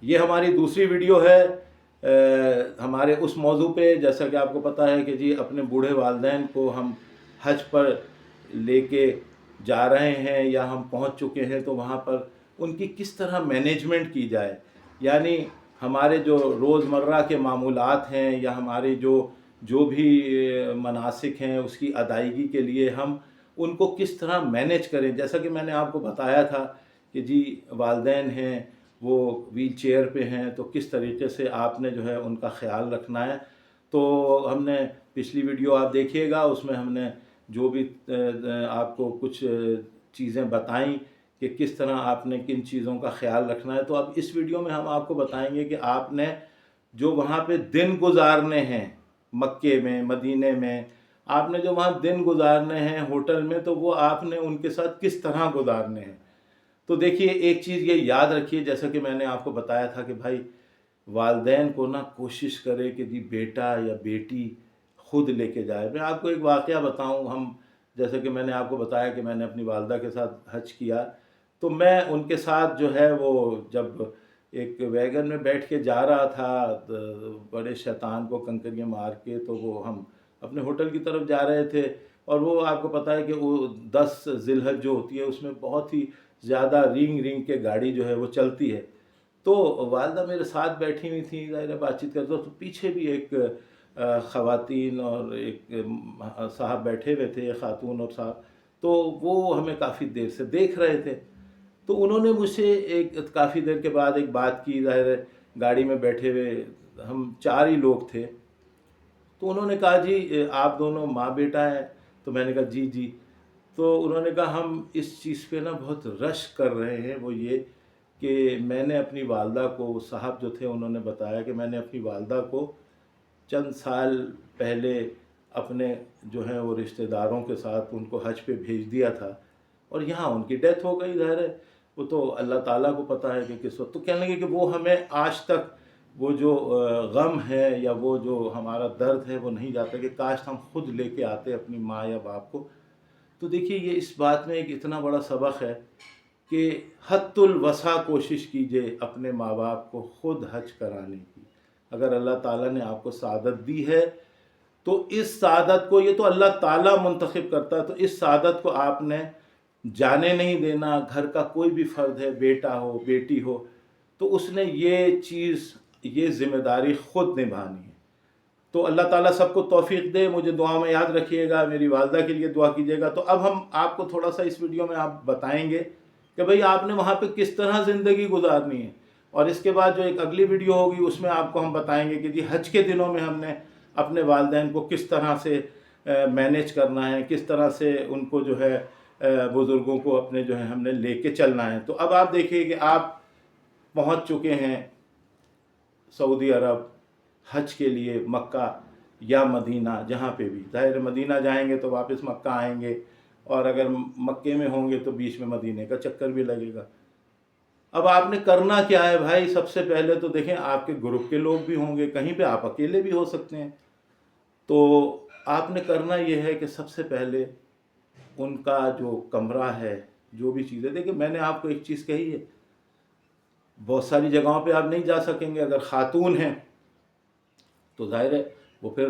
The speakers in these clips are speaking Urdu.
یہ ہماری دوسری ویڈیو ہے ہمارے اس موضوع پہ، جیسا کہ آپ کو پتہ ہے کہ جی اپنے بوڑھے والدین کو ہم حج پر لے کے جا رہے ہیں یا ہم پہنچ چکے ہیں، تو وہاں پر ان کی کس طرح مینجمنٹ کی جائے، یعنی ہمارے جو روزمرہ کے معمولات ہیں یا ہمارے جو بھی مناسک ہیں اس کی ادائیگی کے لیے ہم ان کو کس طرح مینیج کریں۔ جیسا کہ میں نے آپ کو بتایا تھا کہ جی والدین ہیں وہ ویل چیئر پہ ہیں، تو کس طریقے سے آپ نے جو ہے ان کا خیال رکھنا ہے۔ تو ہم نے پچھلی ویڈیو آپ دیکھیے گا، اس میں ہم نے جو بھی آپ کو کچھ چیزیں بتائیں کہ کس طرح آپ نے کن چیزوں کا خیال رکھنا ہے۔ تو اب اس ویڈیو میں ہم آپ کو بتائیں گے کہ آپ نے جو وہاں پہ دن گزارنے ہیں مکے میں، مدینے میں، آپ نے جو وہاں دن گزارنے ہیں ہوٹل میں، تو وہ آپ نے ان کے ساتھ کس طرح گزارنے ہیں۔ تو دیکھیے ایک چیز یہ یاد رکھیے، جیسا کہ میں نے آپ کو بتایا تھا کہ بھائی والدین کو نا کوشش کرے کہ جی بیٹا یا بیٹی خود لے کے جائے۔ میں آپ کو ایک واقعہ بتاؤں، جیسا کہ میں نے آپ کو بتایا کہ میں نے اپنی والدہ کے ساتھ حج کیا، تو میں ان کے ساتھ جو ہے وہ جب ایک ویگن میں بیٹھ کے جا رہا تھا بڑے شیطان کو کنکریاں مار کے، تو وہ ہم اپنے ہوٹل کی طرف جا رہے تھے، اور وہ آپ کو پتہ ہے کہ وہ 10 ذی الحج جو ہوتی ہے اس میں بہت ہی زیادہ رینگ کے گاڑی جو ہے وہ چلتی ہے۔ تو والدہ میرے ساتھ بیٹھی ہوئی تھیں، ظاہر ہے بات چیت کرتے، تو پیچھے بھی ایک خواتین اور ایک صاحب بیٹھے ہوئے تھے، خاتون اور صاحب، تو وہ ہمیں کافی دیر سے دیکھ رہے تھے۔ تو انہوں نے مجھ سے کافی دیر کے بعد ایک بات کی، ظاہر ہے گاڑی میں بیٹھے ہوئے ہم 4 ہی لوگ تھے، تو انہوں نے کہا جی آپ دونوں ماں بیٹا ہیں؟ تو میں نے کہا جی جی۔ تو انہوں نے کہا ہم اس چیز پہ نا بہت رش کر رہے ہیں، وہ یہ کہ میں نے اپنی والدہ کو، صاحب جو تھے انہوں نے بتایا کہ میں نے اپنی والدہ کو چند سال پہلے اپنے جو ہیں وہ رشتہ داروں کے ساتھ ان کو حج پہ بھیج دیا تھا، اور یہاں ان کی ڈیتھ ہو گئی۔ ظاہر ہے وہ تو اللہ تعالیٰ کو پتہ ہے کہ کس وقت۔ تو کہنے لگے کہ وہ ہمیں آج تک وہ جو غم ہے یا وہ جو ہمارا درد ہے وہ نہیں جاتا، کہ کاش ہم خود لے کے آتے اپنی ماں یا باپ کو۔ تو دیکھیے یہ اس بات میں ایک اتنا بڑا سبق ہے کہ حد الوسع کوشش کیجئے اپنے ماں باپ کو خود حج کرانے کی۔ اگر اللہ تعالیٰ نے آپ کو سعادت دی ہے تو اس سعادت کو، یہ تو اللہ تعالیٰ منتخب کرتا ہے، تو اس سعادت کو آپ نے جانے نہیں دینا۔ گھر کا کوئی بھی فرد ہے، بیٹا ہو بیٹی ہو، تو اس نے یہ چیز، یہ ذمہ داری خود نبھانی ہے۔ تو اللہ تعالیٰ سب کو توفیق دے، مجھے دعا میں یاد رکھیے گا، میری والدہ کے لیے دعا کیجیے گا۔ تو اب ہم آپ کو تھوڑا سا اس ویڈیو میں آپ بتائیں گے کہ بھئی آپ نے وہاں پہ کس طرح زندگی گزارنی ہے، اور اس کے بعد جو ایک اگلی ویڈیو ہوگی اس میں آپ کو ہم بتائیں گے کہ جی حج کے دنوں میں ہم نے اپنے والدین کو کس طرح سے مینیج کرنا ہے، کس طرح سے ان کو جو ہے بزرگوں کو اپنے جو ہے ہم نے لے کے چلنا ہے۔ تو اب آپ دیکھیے کہ آپ پہنچ چکے ہیں سعودی عرب حج کے لیے، مکہ یا مدینہ، جہاں پہ بھی۔ ظاہر مدینہ جائیں گے تو واپس مکہ آئیں گے، اور اگر مکے میں ہوں گے تو بیچ میں مدینے کا چکر بھی لگے گا۔ اب آپ نے کرنا کیا ہے بھائی؟ سب سے پہلے تو دیکھیں آپ کے گروپ کے لوگ بھی ہوں گے، کہیں پہ آپ اکیلے بھی ہو سکتے ہیں۔ تو آپ نے کرنا یہ ہے کہ سب سے پہلے ان کا جو کمرہ ہے، جو بھی چیزیں، دیکھیں میں نے آپ کو ایک چیز کہی ہے، بہت ساری جگہوں پہ آپ نہیں جا سکیں گے۔ اگر خاتون ہیں تو ظاہر ہے وہ پھر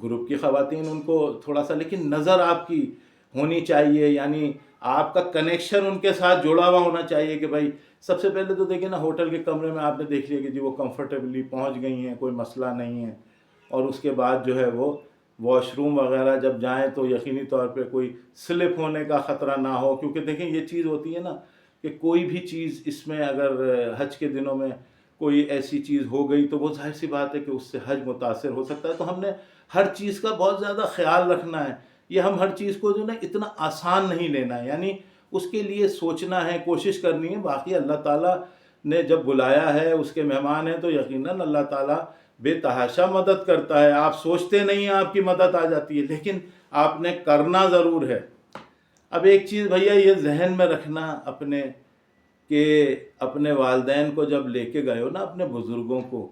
گروپ کی خواتین ان کو تھوڑا سا، لیکن نظر آپ کی ہونی چاہیے، یعنی آپ کا کنیکشن ان کے ساتھ جڑا ہوا ہونا چاہیے کہ بھائی سب سے پہلے تو دیکھیں نا، ہوٹل کے کمرے میں آپ نے دیکھ لیا کہ جی وہ کمفرٹیبلی پہنچ گئی ہیں، کوئی مسئلہ نہیں ہے، اور اس کے بعد جو ہے وہ واش روم وغیرہ جب جائیں تو یقینی طور پہ کوئی سلپ ہونے کا خطرہ نہ ہو، کیونکہ دیکھیں یہ چیز ہوتی ہے نا کہ کوئی بھی چیز اس میں اگر حج کے دنوں میں کوئی ایسی چیز ہو گئی تو وہ ظاہر سی بات ہے کہ اس سے حج متاثر ہو سکتا ہے۔ تو ہم نے ہر چیز کا بہت زیادہ خیال رکھنا ہے، یہ ہم ہر چیز کو جو نا اتنا آسان نہیں لینا ہے، یعنی اس کے لیے سوچنا ہے، کوشش کرنی ہے۔ باقی اللہ تعالیٰ نے جب بلایا ہے، اس کے مہمان ہیں، تو یقیناً اللہ تعالیٰ بے تحاشا مدد کرتا ہے۔ آپ سوچتے نہیں ہیں آپ کی مدد آ جاتی ہے، لیکن آپ نے کرنا ضرور ہے۔ اب ایک چیز بھیا یہ ذہن میں رکھنا اپنے، کہ اپنے والدین کو جب لے کے گئے ہو نا، اپنے بزرگوں کو،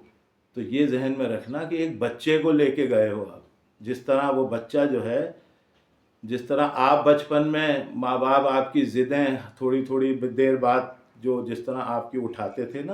تو یہ ذہن میں رکھنا کہ ایک بچے کو لے کے گئے ہو آپ۔ جس طرح وہ بچہ جو ہے، جس طرح آپ بچپن میں ماں باپ آپ کی ضدیں تھوڑی تھوڑی دیر بعد جو جس طرح آپ کی اٹھاتے تھے نا،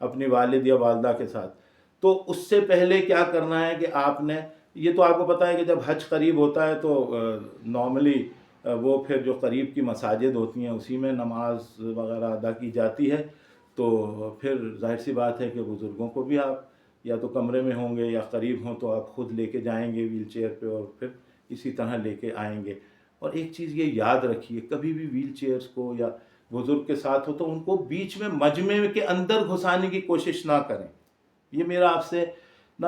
اپنی والد یا والدہ کے ساتھ، تو اس سے پہلے کیا کرنا ہے کہ آپ نے، یہ تو آپ کو پتہ ہے کہ جب حج قریب ہوتا ہے تو نارملی وہ پھر جو قریب کی مساجد ہوتی ہیں اسی میں نماز وغیرہ ادا کی جاتی ہے، تو پھر ظاہر سی بات ہے کہ بزرگوں کو بھی آپ یا تو کمرے میں ہوں گے یا قریب ہوں تو آپ خود لے کے جائیں گے ویل چیئر پہ اور پھر اسی طرح لے کے آئیں گے۔ اور ایک چیز یہ یاد رکھیے، کبھی بھی ویل چیئرز کو یا بزرگ کے ساتھ ہو تو ان کو بیچ میں مجمع کے اندر گھسانے کی کوشش نہ کریں۔ یہ میرا آپ سے نہ،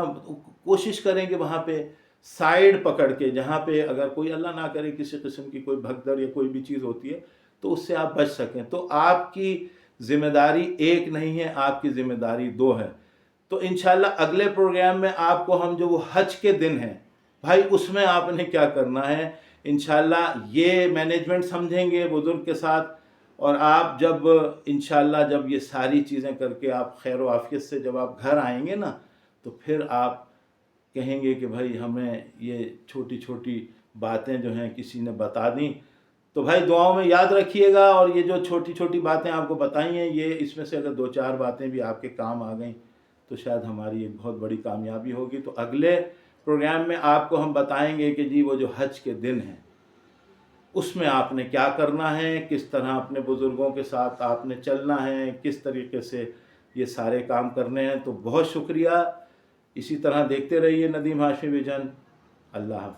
کوشش کریں کہ وہاں پہ سائیڈ پکڑ کے، جہاں پہ اگر کوئی اللہ نہ کرے کسی قسم کی کوئی بھگدڑ یا کوئی بھی چیز ہوتی ہے تو اس سے آپ بچ سکیں۔ تو آپ کی ذمہ داری ایک نہیں ہے، آپ کی ذمہ داری دو ہے۔ تو انشاءاللہ اگلے پروگرام میں آپ کو ہم جو وہ حج کے دن ہیں بھائی اس میں آپ نے کیا کرنا ہے، انشاءاللہ یہ مینجمنٹ سمجھیں گے بزرگ کے ساتھ، اور آپ جب انشاءاللہ جب یہ ساری چیزیں کر کے آپ خیر و عافیت سے جب آپ گھر آئیں گے نا تو پھر آپ کہیں گے کہ بھائی ہمیں یہ چھوٹی چھوٹی باتیں جو ہیں کسی نے بتا دیں۔ تو بھائی دعاؤں میں یاد رکھیے گا، اور یہ جو چھوٹی چھوٹی باتیں آپ کو بتائی ہیں، یہ اس میں سے اگر 2-4 باتیں بھی آپ کے کام آ گئیں تو شاید ہماری ایک بہت بڑی کامیابی ہوگی۔ تو اگلے پروگرام میں آپ کو ہم بتائیں گے کہ جی وہ جو حج کے دن ہیں اس میں آپ نے کیا کرنا ہے، کس طرح اپنے بزرگوں کے ساتھ آپ نے چلنا ہے، کس طریقے سے یہ سارے کام کرنے ہیں۔ تو بہت شکریہ، اسی طرح دیکھتے رہیے ندیم ہاشمی ویژن۔ اللہ حافظ۔